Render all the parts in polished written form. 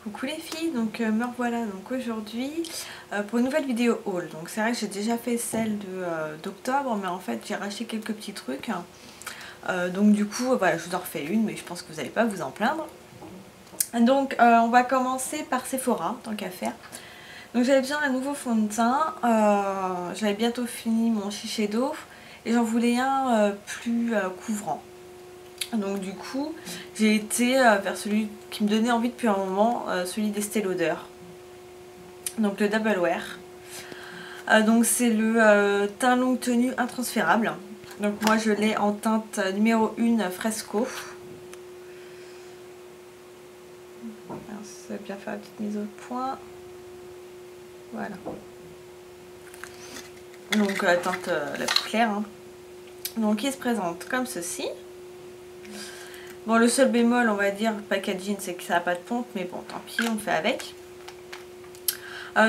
Coucou les filles, donc me revoilà donc aujourd'hui pour une nouvelle vidéo haul. Donc c'est vrai que j'ai déjà fait celle d'octobre, mais en fait j'ai racheté quelques petits trucs. Donc du coup voilà, je vous en refais une, mais je pense que vous n'allez pas vous en plaindre. Donc on va commencer par Sephora, tant qu'à faire. Donc j'avais besoin d'un nouveau fond de teint, j'avais bientôt fini mon Shiseido et j'en voulais un plus couvrant. Donc du coup j'ai été vers celui qui me donnait envie depuis un moment, celui d'Estée Lauder, donc le Double Wear. Donc c'est le teint longue tenue intransférable. Donc moi je l'ai en teinte numéro 1 Fresco. Ça va bien faire la petite mise au point. Voilà. Donc la teinte la plus claire. Hein. Donc il se présente comme ceci. Bon, le seul bémol, on va dire, packaging, c'est que ça n'a pas de pompe, mais bon, tant pis, on fait avec.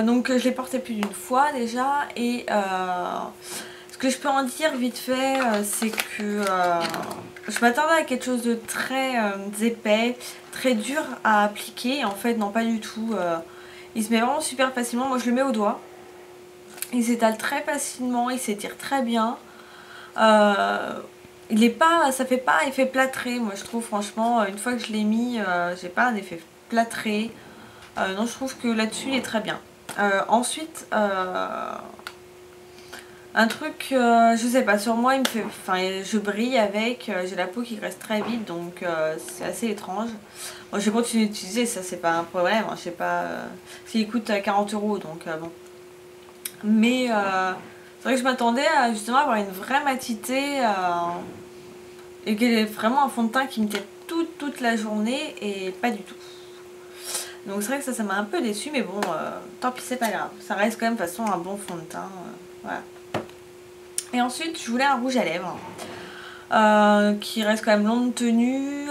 Donc je l'ai porté plus d'une fois déjà, et ce que je peux en dire vite fait, c'est que je m'attendais à quelque chose de très épais, très dur à appliquer. En fait, non, pas du tout. Il se met vraiment super facilement. Moi, je le mets au doigt. Il s'étale très facilement, il s'étire très bien. Il est pas, ça fait pas effet plâtré, moi je trouve, franchement, une fois que je l'ai mis, j'ai pas un effet plâtré. Non, je trouve que là-dessus il est très bien. Ensuite, un truc, je sais pas, sur moi il me fait, enfin je brille avec, j'ai la peau qui reste très vite, donc c'est assez étrange. Moi je continue d'utiliser, ça c'est pas un problème, hein, je sais pas, s'il coûte 40 €, donc bon. Mais c'est vrai que je m'attendais à justement avoir une vraie matité et qu'il est vraiment un fond de teint qui me tient toute la journée, et pas du tout. Donc c'est vrai que ça m'a un peu déçu, mais bon, tant pis, c'est pas grave. Ça reste quand même de toute façon un bon fond de teint. Voilà. Et ensuite, je voulais un rouge à lèvres qui reste quand même longue tenue,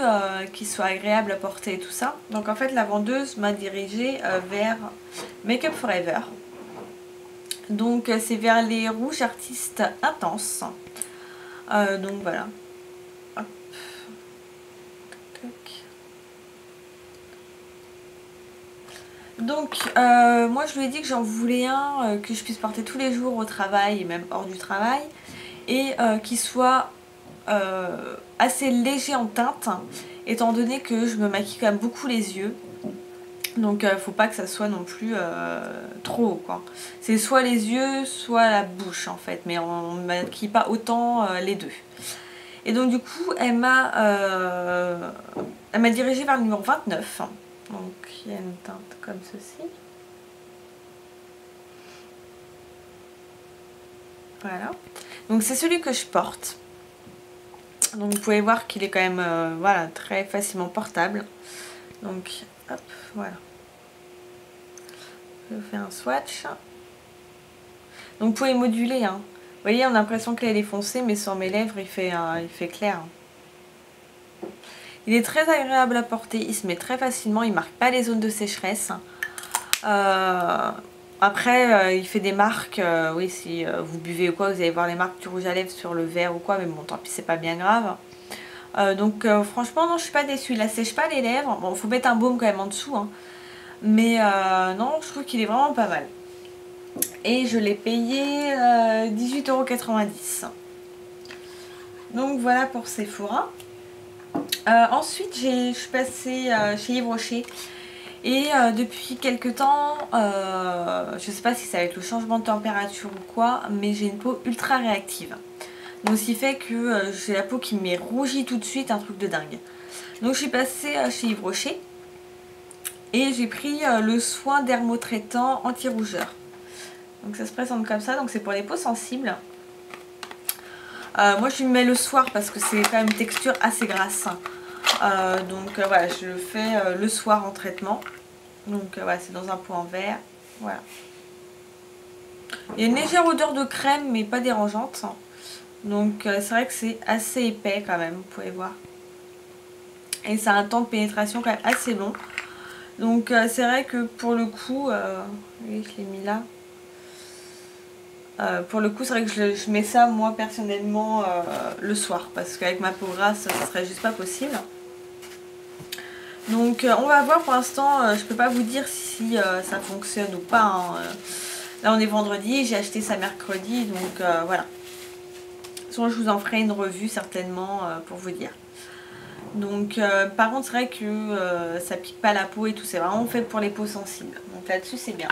qui soit agréable à porter et tout ça. Donc en fait, la vendeuse m'a dirigée vers Make Up For Ever. Donc c'est vers les rouges artistes intenses. Donc voilà. Hop. Donc moi je lui ai dit que j'en voulais un que je puisse porter tous les jours au travail et même hors du travail, et qui soit assez léger en teinte, étant donné que je me maquille quand même beaucoup les yeux. Donc faut pas que ça soit non plus trop quoi. C'est soit les yeux, soit la bouche en fait, mais on ne maquille pas autant les deux. Et donc du coup elle m'a dirigée vers le numéro 29. Donc il y a une teinte comme ceci. Voilà. Donc c'est celui que je porte. Donc vous pouvez voir qu'il est quand même voilà, très facilement portable. Donc hop, voilà. Je fais un swatch. Donc vous pouvez moduler. Hein. Vous voyez, on a l'impression qu'elle est foncée, mais sur mes lèvres il fait clair. Il est très agréable à porter, il se met très facilement, il marque pas les zones de sécheresse. Après, il fait des marques, oui, si vous buvez ou quoi, vous allez voir les marques du rouge à lèvres sur le verre ou quoi, mais bon, tant pis, c'est pas bien grave. Donc franchement, non, je suis pas déçue, il ne sèche pas les lèvres. Bon, faut mettre un baume quand même en dessous, hein. Mais non, je trouve qu'il est vraiment pas mal. Et je l'ai payé 18,90 €. Donc voilà pour Sephora. Ensuite, je suis passée chez Yves Rocher. Et depuis quelques temps, je sais pas si c'est avec le changement de température ou quoi, mais j'ai une peau ultra réactive. Donc ce qui fait que j'ai la peau qui m'est rougie tout de suite, un truc de dingue. Donc je suis passée chez Yves Rocher et j'ai pris le soin dermotraitant anti-rougeur. Donc ça se présente comme ça, donc c'est pour les peaux sensibles. Moi je me mets le soir parce que c'est quand même une texture assez grasse. Donc voilà, je le fais le soir en traitement. Donc voilà, c'est dans un pot en verre. Voilà. Il y a une légère odeur de crème, mais pas dérangeante. Donc c'est vrai que c'est assez épais quand même, vous pouvez voir. Et ça a un temps de pénétration quand même assez long. Donc c'est vrai que pour le coup, oui, je l'ai mis là. Pour le coup, c'est vrai que je mets ça moi personnellement le soir, parce qu'avec ma peau grasse, ça serait juste pas possible. Donc on va voir. Pour l'instant je peux pas vous dire si ça fonctionne ou pas, hein. Là on est vendredi, j'ai acheté ça mercredi, donc voilà. Sinon je vous en ferai une revue certainement pour vous dire. Donc par contre c'est vrai que ça pique pas la peau et tout, c'est vraiment fait pour les peaux sensibles. Donc là-dessus c'est bien.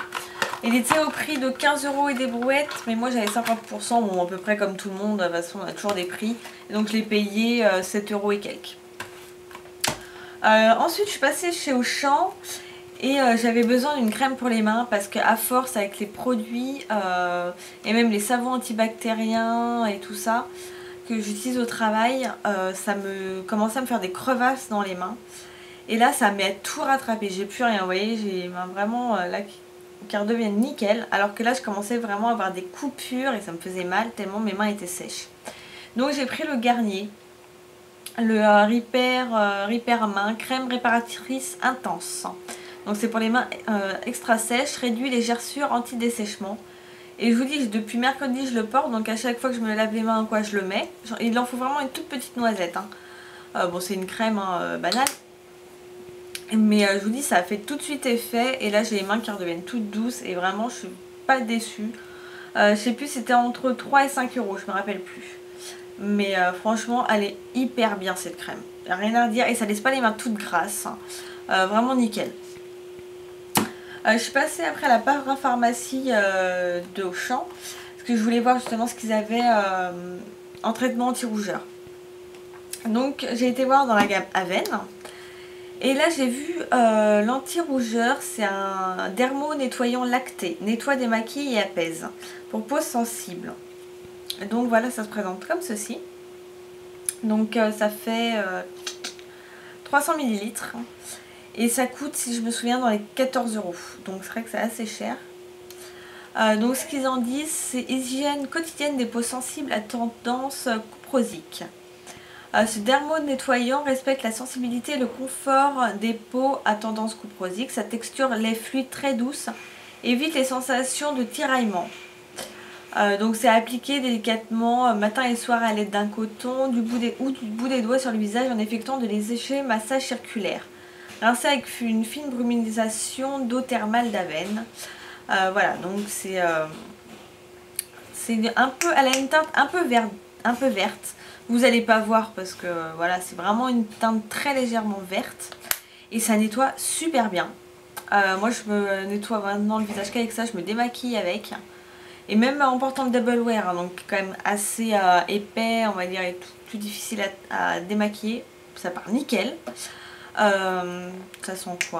Il était au prix de 15 € et des brouettes, mais moi j'avais 50%, bon à peu près comme tout le monde, de toute façon on a toujours des prix. Et donc je l'ai payé 7 € et quelques. Ensuite je suis passée chez Auchan et j'avais besoin d'une crème pour les mains parce qu'à force avec les produits et même les savons antibactériens et tout ça que j'utilise au travail, ça me commençait à me faire des crevasses dans les mains. Et là ça m'a tout rattrapé, j'ai plus rien, vous voyez, j'ai les mains vraiment là qui redeviennent nickel, alors que là je commençais vraiment à avoir des coupures et ça me faisait mal tellement mes mains étaient sèches. Donc j'ai pris le Garnier, le Repair Main, crème réparatrice intense. Donc c'est pour les mains extra sèches, réduit les gerçures, anti-dessèchement. Et je vous dis, depuis mercredi je le porte, donc à chaque fois que je me lave les mains quoi je le mets. Il en faut vraiment une toute petite noisette, hein. Bon c'est une crème banale. Mais je vous dis, ça a fait tout de suite effet. Et là j'ai les mains qui redeviennent toutes douces et vraiment je suis pas déçue. Je sais plus, c'était entre 3 et 5 €, je me rappelle plus. Mais franchement elle est hyper bien cette crème, rien à dire, et ça laisse pas les mains toutes grasses, hein. Vraiment nickel. Je suis passée après à la parapharmacie de Auchan parce que je voulais voir justement ce qu'ils avaient en traitement anti-rougeur. Donc j'ai été voir dans la gamme Aven et là j'ai vu l'anti-rougeur, c'est un dermo nettoyant lacté, nettoie, démaquille et apaise pour peau sensible. Donc voilà, ça se présente comme ceci. Donc ça fait 300 ml et ça coûte, si je me souviens, dans les 14 €. Donc c'est vrai que c'est assez cher. Donc ce qu'ils en disent, c'est hygiène quotidienne des peaux sensibles à tendance cuprosique. Ce dermo nettoyant respecte la sensibilité et le confort des peaux à tendance cuprosique. Sa texture lait fluide très douce, évite les sensations de tiraillement. Donc c'est appliqué délicatement matin et soir à l'aide d'un coton du bout des doigts sur le visage en effectuant de légers massages circulaires. Rincé avec une fine bruminisation d'eau thermale d'Aven. Voilà, donc c'est un peu, elle a une teinte un peu verte. Vous n'allez pas voir parce que voilà, c'est vraiment une teinte très légèrement verte et ça nettoie super bien. Moi je me nettoie maintenant le visage qu'avec ça, je me démaquille avec. Et même en portant le double wear, hein, donc quand même assez épais, on va dire, et plus difficile à démaquiller, ça part nickel. Ça sent quoi?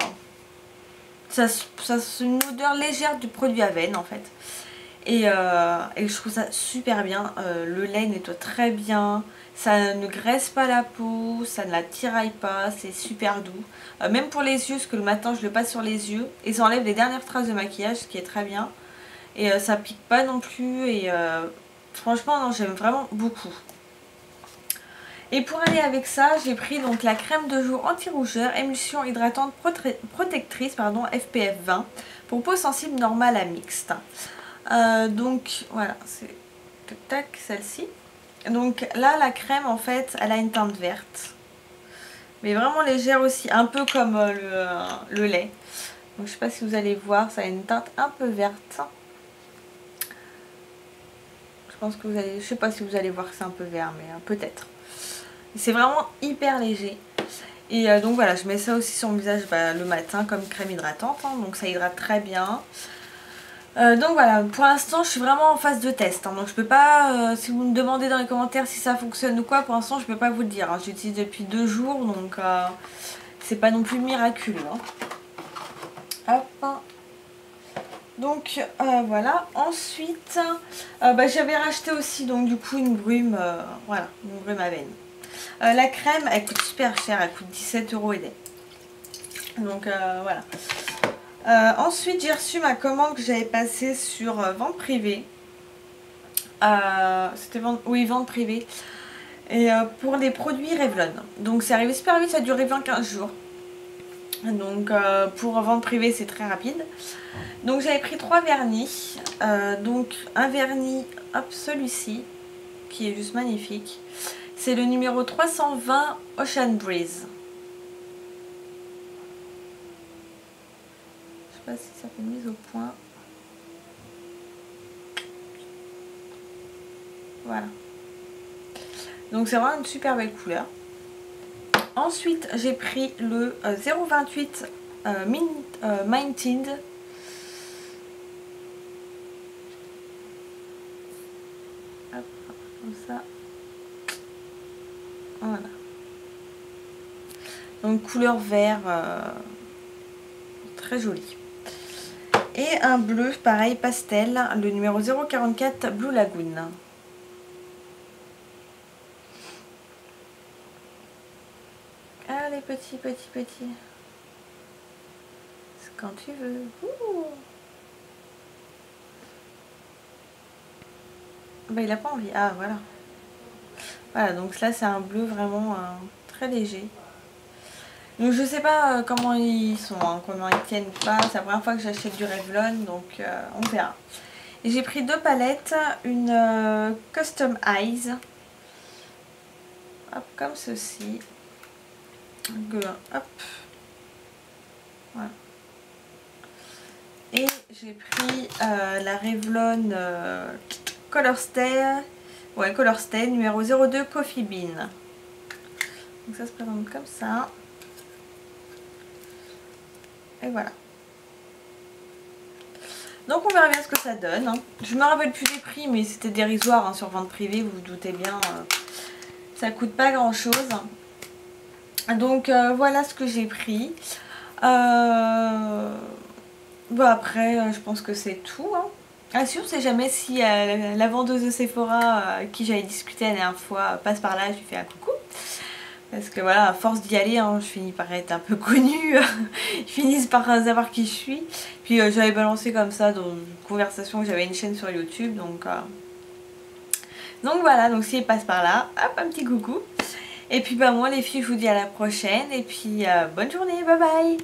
Ça c'est une odeur légère du produit Aven en fait. Et je trouve ça super bien. Le lait nettoie très bien, ça ne graisse pas la peau, ça ne la tiraille pas, c'est super doux. Même pour les yeux, parce que le matin je le passe sur les yeux et ça enlève les dernières traces de maquillage, ce qui est très bien. Et ça pique pas non plus et franchement j'aime vraiment beaucoup. Et pour aller avec ça, j'ai pris donc la crème de jour anti-rougeur, émulsion hydratante protectrice, pardon, SPF 20 pour peau sensible normale à mixte. Donc voilà, c'est tac celle-ci. Donc là la crème en fait, elle a une teinte verte, mais vraiment légère aussi, un peu comme le lait. Donc je sais pas si vous allez voir, ça a une teinte un peu verte. Je pense que vous allez, je sais pas si vous allez voir que c'est un peu vert, mais peut-être. C'est vraiment hyper léger. Et donc voilà, je mets ça aussi sur mon visage le matin comme crème hydratante, hein, donc ça hydrate très bien. Donc voilà, pour l'instant je suis vraiment en phase de test, hein, donc je peux pas, si vous me demandez dans les commentaires si ça fonctionne ou quoi, pour l'instant je peux pas vous le dire, hein. J'utilise depuis 2 jours, donc c'est pas non plus miraculeux, hein. Hop. Donc voilà, ensuite j'avais racheté aussi donc du coup une brume, voilà, une brume Aven. La crème elle coûte super cher, elle coûte 17 € et des. Donc voilà. Ensuite j'ai reçu ma commande que j'avais passée sur vente privée. C'était vente privée. Et pour les produits Revlon. Donc c'est arrivé super vite, ça a duré 20-15 jours. Donc pour vente privée c'est très rapide. Donc j'avais pris 3 vernis. Donc un vernis, hop, celui-ci, qui est juste magnifique. C'est le numéro 320 Ocean Breeze. sais pas si ça fait une mise au point. Voilà. Donc c'est vraiment une super belle couleur. Ensuite j'ai pris le 028 Mind Tint. Hop, comme ça. Voilà. Donc couleur vert, très joli. Et un bleu pareil pastel, le numéro 044 Blue Lagoon. Allez petit. C'est quand tu veux. Ouh. Bah il a pas envie. Ah voilà. Voilà, donc là c'est un bleu vraiment très léger. Donc je sais pas comment ils sont, hein, comment ils tiennent ou pas. C'est la première fois que j'achète du Revlon, donc on verra. Et j'ai pris deux palettes, une Custom Eyes. Hop, comme ceci. Hop. Voilà. Et j'ai pris la Revlon Color Stay. Ouais, Color Stay numéro 02 Coffee Bean. Donc ça se présente comme ça. Et voilà. Donc on verra bien ce que ça donne. Hein. Je me rappelle plus des prix, mais c'était dérisoire hein, sur vente privée, vous vous doutez bien. Ça coûte pas grand chose. Donc voilà ce que j'ai pris. Bon après, je pense que c'est tout. Hein. Ah si on sait jamais si la vendeuse de Sephora qui j'avais discuté la dernière fois passe par là, je lui fais un coucou. Parce que voilà, à force d'y aller, hein, je finis par être un peu connue. Ils finissent par savoir qui je suis. Puis j'avais balancé comme ça dans une conversation que j'avais une chaîne sur YouTube. Donc voilà, donc s'ils passent par là, hop, un petit coucou. Et puis bah moi les filles, je vous dis à la prochaine. Et puis bonne journée, bye bye.